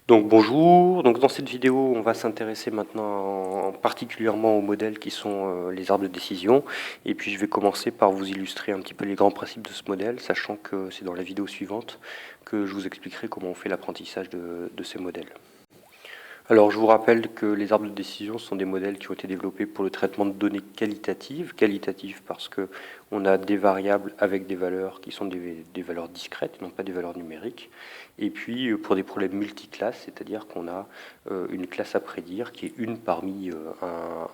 Donc bonjour, donc dans cette vidéo on va s'intéresser maintenant particulièrement aux modèles qui sont les arbres de décision, et puis je vais commencer par vous illustrer un petit peu les grands principes de ce modèle, sachant que c'est dans la vidéo suivante que je vous expliquerai comment on fait l'apprentissage de ces modèles. Alors je vous rappelle que les arbres de décision sont des modèles qui ont été développés pour le traitement de données qualitatives. Qualitatives parce qu'on a des variables avec des valeurs qui sont des valeurs discrètes, non pas des valeurs numériques. Et puis pour des problèmes multiclasses, c'est-à-dire qu'on a une classe à prédire qui est une parmi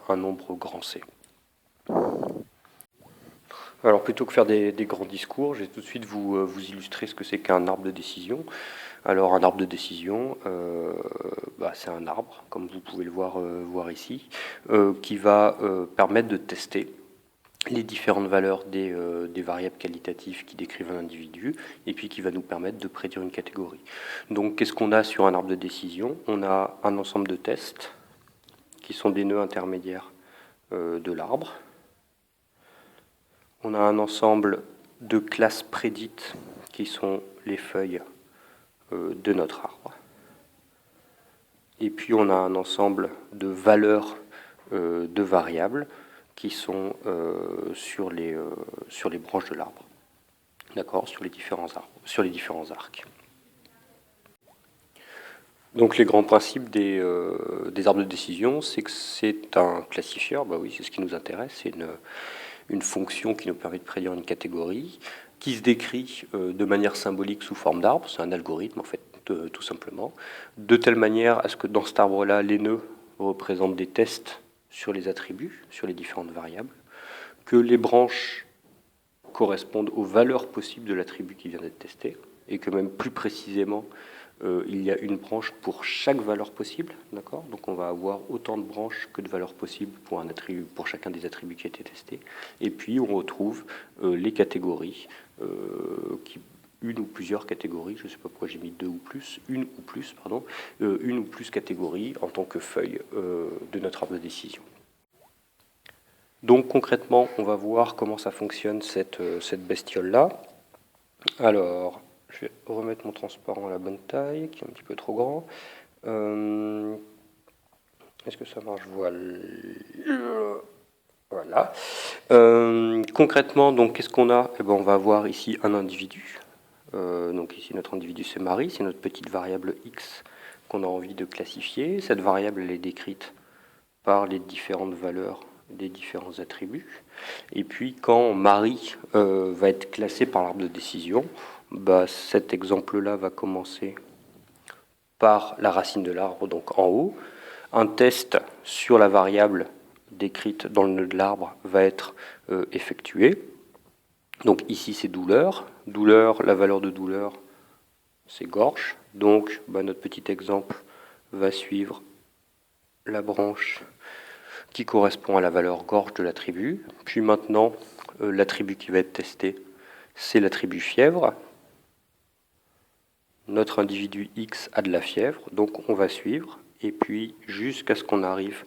un nombre grand C. Alors plutôt que faire des grands discours, je vais tout de suite vous illustrer ce que c'est qu'un arbre de décision. Alors un arbre de décision, c'est un arbre, comme vous pouvez le voir ici, qui va permettre de tester les différentes valeurs des variables qualitatives qui décrivent un individu, et puis qui va nous permettre de prédire une catégorie. Donc qu'est-ce qu'on a sur un arbre de décision? On a un ensemble de tests, qui sont des nœuds intermédiaires de l'arbre. On a un ensemble de classes prédites, qui sont les feuilles de notre arbre. Et puis on a un ensemble de valeurs de variables qui sont sur les branches de l'arbre, d'accord, sur les différents arcs. Donc les grands principes des arbres de décision, c'est que c'est un classifieur, bah oui, c'est ce qui nous intéresse, c'est une fonction qui nous permet de prédire une catégorie, qui se décrit de manière symbolique sous forme d'arbre, c'est un algorithme en fait, tout simplement, de telle manière à ce que dans cet arbre-là, les nœuds représentent des tests sur les attributs, sur les différentes variables, que les branches correspondent aux valeurs possibles de l'attribut qui vient d'être testé, et que même plus précisément, il y a une branche pour chaque valeur possible, d'accord? Donc on va avoir autant de branches que de valeurs possibles pour un attribut, pour chacun des attributs qui a été testé. Et puis on retrouve les catégories, une ou plusieurs catégories, je ne sais pas pourquoi j'ai mis une ou plus catégories en tant que feuille de notre arbre de décision. Donc concrètement, on va voir comment ça fonctionne cette bestiole-là. Alors, je vais remettre mon transparent à la bonne taille, qui est un petit peu trop grand. Est-ce que ça marche? Voilà. Concrètement, donc, qu'est-ce qu'on a? Eh ben, on va avoir ici un individu. Donc ici, notre individu, c'est Marie. C'est notre petite variable x qu'on a envie de classifier. Cette variable, elle est décrite par les différentes valeurs des différents attributs. Et puis, quand Marie va être classée par l'arbre de décision, cet exemple-là va commencer par la racine de l'arbre, donc en haut. Un test sur la variable décrite dans le nœud de l'arbre va être effectué. Donc ici, c'est douleur. Douleur, la valeur de douleur, c'est gorge. Donc, notre petit exemple va suivre la branche qui correspond à la valeur gorge de l'attribut. Puis maintenant, l'attribut qui va être testé, c'est l'attribut fièvre. Notre individu X a de la fièvre, donc on va suivre, et puis jusqu'à ce qu'on arrive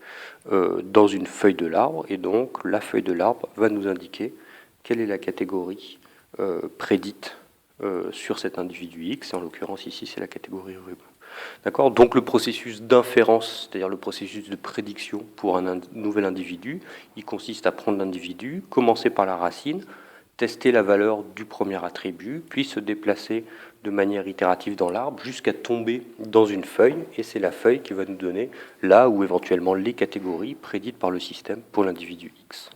dans une feuille de l'arbre, et donc la feuille de l'arbre va nous indiquer quelle est la catégorie prédite sur cet individu X, et en l'occurrence ici c'est la catégorie rhume. D'accord. Donc le processus d'inférence, c'est-à-dire le processus de prédiction pour un nouvel individu, il consiste à prendre l'individu, commencer par la racine, tester la valeur du premier attribut, puis se déplacer de manière itérative dans l'arbre jusqu'à tomber dans une feuille, et c'est la feuille qui va nous donner là ou éventuellement les catégories prédites par le système pour l'individu X.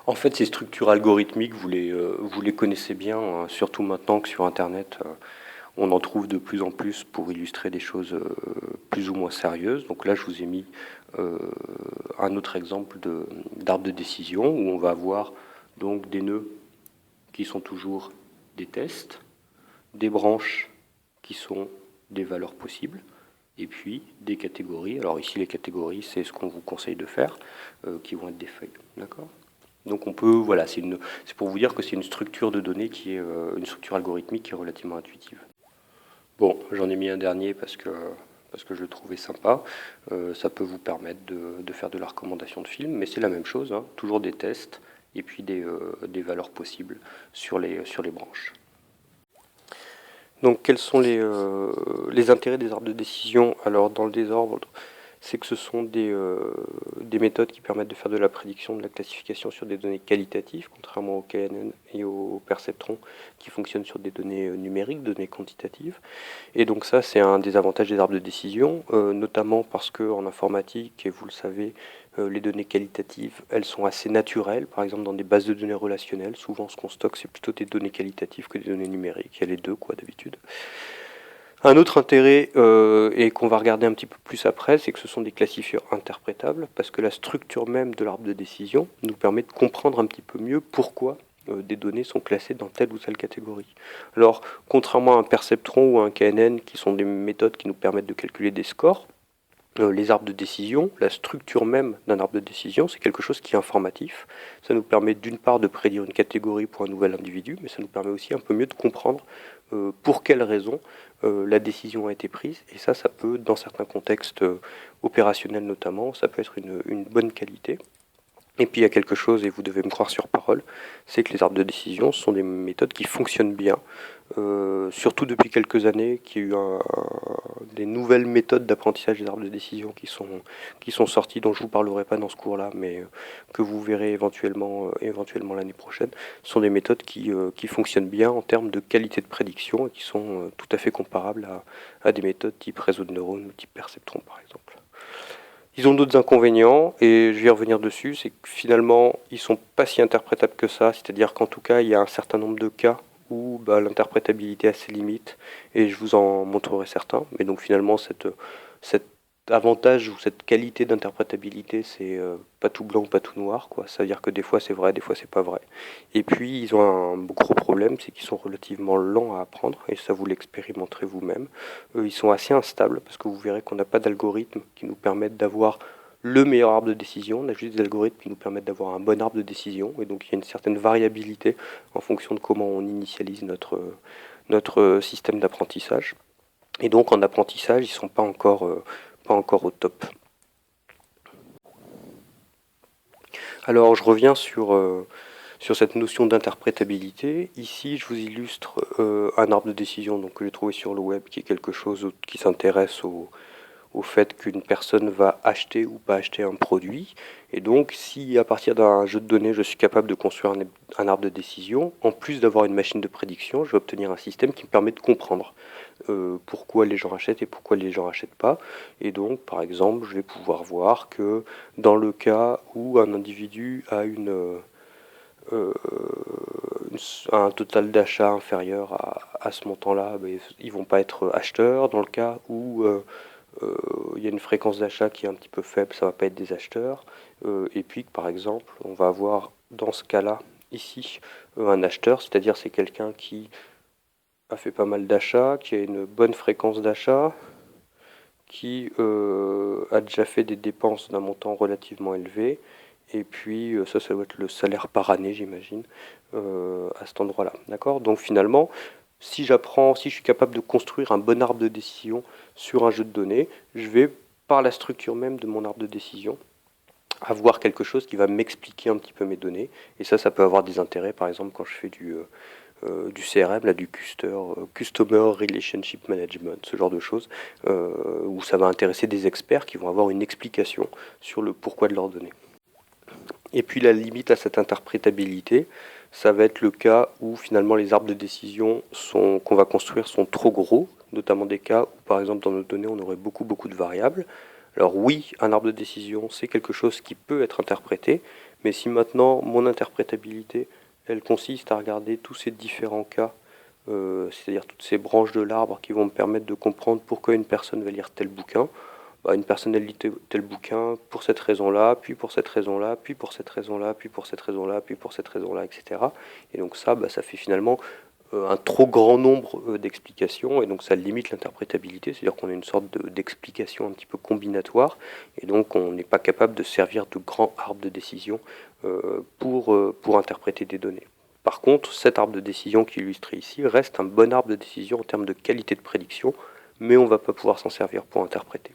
En fait, ces structures algorithmiques, vous les connaissez bien, hein, surtout maintenant que sur Internet, on en trouve de plus en plus pour illustrer des choses plus ou moins sérieuses. Donc là, je vous ai mis un autre exemple d'arbre de décision où on va avoir donc des nœuds qui sont toujours des tests, des branches qui sont des valeurs possibles, et puis des catégories. Alors ici, les catégories, c'est ce qu'on vous conseille de faire, qui vont être des feuilles. D'accord ? Donc on peut, voilà, c'est pour vous dire que c'est une structure de données qui est une structure algorithmique qui est relativement intuitive. Bon, j'en ai mis un dernier parce que je le trouvais sympa. Ça peut vous permettre de faire de la recommandation de film, mais c'est la même chose, hein, toujours des tests et puis des valeurs possibles sur les branches. Donc quels sont les intérêts des arbres de décision? Alors dans le désordre, c'est que ce sont des méthodes qui permettent de faire de la prédiction, de la classification sur des données qualitatives, contrairement au KNN et au perceptron qui fonctionnent sur des données numériques, données quantitatives. Et donc ça, c'est un des avantages des arbres de décision, notamment parce qu'en informatique, et vous le savez, les données qualitatives, elles sont assez naturelles. Par exemple, dans des bases de données relationnelles, souvent ce qu'on stocke, c'est plutôt des données qualitatives que des données numériques. Il y a les deux, quoi, d'habitude. Un autre intérêt, et qu'on va regarder un petit peu plus après, c'est que ce sont des classifieurs interprétables, parce que la structure même de l'arbre de décision nous permet de comprendre un petit peu mieux pourquoi des données sont classées dans telle ou telle catégorie. Alors, contrairement à un perceptron ou à un KNN, qui sont des méthodes qui nous permettent de calculer des scores, les arbres de décision, la structure même d'un arbre de décision, c'est quelque chose qui est informatif. Ça nous permet d'une part de prédire une catégorie pour un nouvel individu, mais ça nous permet aussi un peu mieux de comprendre pour quelles raisons la décision a été prise. Et ça peut, dans certains contextes opérationnels notamment, ça peut être une bonne qualité. Et puis il y a quelque chose, et vous devez me croire sur parole, c'est que les arbres de décision sont des méthodes qui fonctionnent bien, surtout depuis quelques années, qu'il y a eu des nouvelles méthodes d'apprentissage des arbres de décision qui sont sorties, dont je ne vous parlerai pas dans ce cours-là, mais que vous verrez éventuellement l'année prochaine. Ce sont des méthodes qui fonctionnent bien en termes de qualité de prédiction et qui sont tout à fait comparables à des méthodes type réseau de neurones ou type perceptron par exemple. Ils ont d'autres inconvénients, et je vais y revenir dessus, c'est que finalement, ils sont pas si interprétables que ça, c'est-à-dire qu'en tout cas, il y a un certain nombre de cas où l'interprétabilité a ses limites, et je vous en montrerai certains, mais donc finalement, cet avantage ou cette qualité d'interprétabilité, c'est pas tout blanc ou pas tout noir, quoi. Ça veut dire que des fois c'est vrai, des fois c'est pas vrai. Et puis ils ont un gros problème, c'est qu'ils sont relativement lents à apprendre, et ça vous l'expérimenterez vous-même. Ils sont assez instables, parce que vous verrez qu'on n'a pas d'algorithme qui nous permettent d'avoir le meilleur arbre de décision, on a juste des algorithmes qui nous permettent d'avoir un bon arbre de décision, et donc il y a une certaine variabilité en fonction de comment on initialise notre système d'apprentissage. Et donc en apprentissage, ils ne sont pas encore au top. Alors je reviens sur cette notion d'interprétabilité. Ici, je vous illustre un arbre de décision donc, que j'ai trouvé sur le web, qui est quelque chose qui s'intéresse au fait qu'une personne va acheter ou pas acheter un produit. Et donc, si à partir d'un jeu de données, je suis capable de construire un arbre de décision, en plus d'avoir une machine de prédiction, je vais obtenir un système qui me permet de comprendre pourquoi les gens achètent et pourquoi les gens n'achètent pas. Et donc, par exemple, je vais pouvoir voir que dans le cas où un individu a un total d'achat inférieur à ce montant-là, ils ne vont pas être acheteurs. Dans le cas où il y a une fréquence d'achat qui est un petit peu faible, ça ne va pas être des acheteurs. Et puis, par exemple, on va avoir dans ce cas-là, ici, un acheteur, c'est-à-dire c'est quelqu'un qui a fait pas mal d'achats, qui a une bonne fréquence d'achat, qui a déjà fait des dépenses d'un montant relativement élevé. Et puis ça doit être le salaire par année, j'imagine, à cet endroit-là. D'accord? Donc finalement, si je suis capable de construire un bon arbre de décision sur un jeu de données, je vais, par la structure même de mon arbre de décision, avoir quelque chose qui va m'expliquer un petit peu mes données. Et ça peut avoir des intérêts, par exemple, quand je fais du CRM, là, du Customer Relationship Management, ce genre de choses, où ça va intéresser des experts qui vont avoir une explication sur le pourquoi de leurs données. Et puis la limite à cette interprétabilité, ça va être le cas où finalement les arbres de décision qu'on va construire sont trop gros, notamment des cas où par exemple dans nos données on aurait beaucoup de variables. Alors oui, un arbre de décision c'est quelque chose qui peut être interprété, mais si maintenant mon interprétabilité elle consiste à regarder tous ces différents cas, c'est-à-dire toutes ces branches de l'arbre qui vont me permettre de comprendre pourquoi une personne va lire tel bouquin, une personne elle lit tel bouquin pour cette raison-là, puis pour cette raison-là, puis pour cette raison-là, puis pour cette raison-là, puis pour cette raison-là, etc. Et donc ça fait finalement un trop grand nombre d'explications, et donc ça limite l'interprétabilité, c'est-à-dire qu'on a une sorte d'explication un petit peu combinatoire, et donc on n'est pas capable de servir de grands arbres de décision pour interpréter des données. Par contre, cet arbre de décision qui est illustré ici reste un bon arbre de décision en termes de qualité de prédiction, mais on ne va pas pouvoir s'en servir pour interpréter.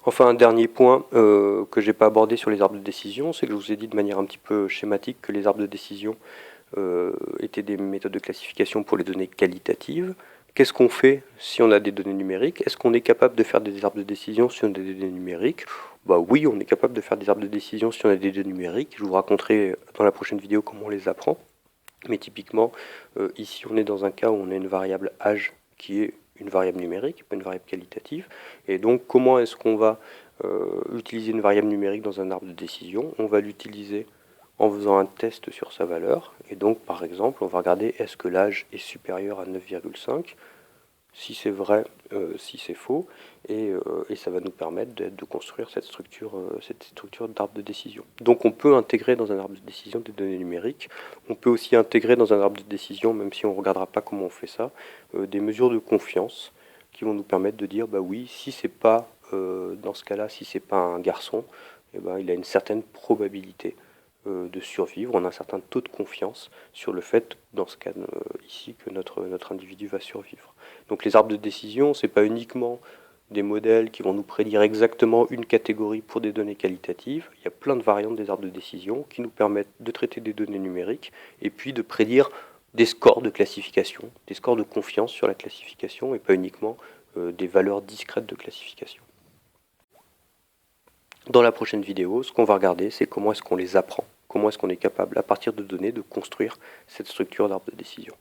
Enfin, un dernier point que je n'ai pas abordé sur les arbres de décision, c'est que je vous ai dit de manière un petit peu schématique que les arbres de décision étaient des méthodes de classification pour les données qualitatives. qu'est-ce qu'on fait si on a des données numériques? Est-ce qu'on est capable de faire des arbres de décision si on a des données numériques? Bah oui, on est capable de faire des arbres de décision si on a des données numériques. Je vous raconterai dans la prochaine vidéo comment on les apprend. Mais typiquement, ici on est dans un cas où on a une variable âge qui est une variable numérique, pas une variable qualitative. Et donc comment est-ce qu'on va utiliser une variable numérique dans un arbre de décision? On va l'utiliser en faisant un test sur sa valeur. Et donc par exemple, on va regarder est-ce que l'âge est supérieur à 9,5. Si c'est vrai, si c'est faux, et ça va nous permettre de construire cette structure d'arbre de décision. Donc on peut intégrer dans un arbre de décision des données numériques. On peut aussi intégrer dans un arbre de décision, même si on ne regardera pas comment on fait ça, des mesures de confiance qui vont nous permettre de dire bah oui, si c'est pas dans ce cas-là, si c'est pas un garçon, eh ben, il a une certaine probabilité de survivre. On a un certain taux de confiance sur le fait, dans ce cas ici, que notre individu va survivre. Donc les arbres de décision, ce n'est pas uniquement des modèles qui vont nous prédire exactement une catégorie pour des données qualitatives. Il y a plein de variantes des arbres de décision qui nous permettent de traiter des données numériques et puis de prédire des scores de classification, des scores de confiance sur la classification et pas uniquement des valeurs discrètes de classification. Dans la prochaine vidéo, ce qu'on va regarder, c'est comment est-ce qu'on les apprend, comment est-ce qu'on est capable, à partir de données, de construire cette structure d'arbre de décision.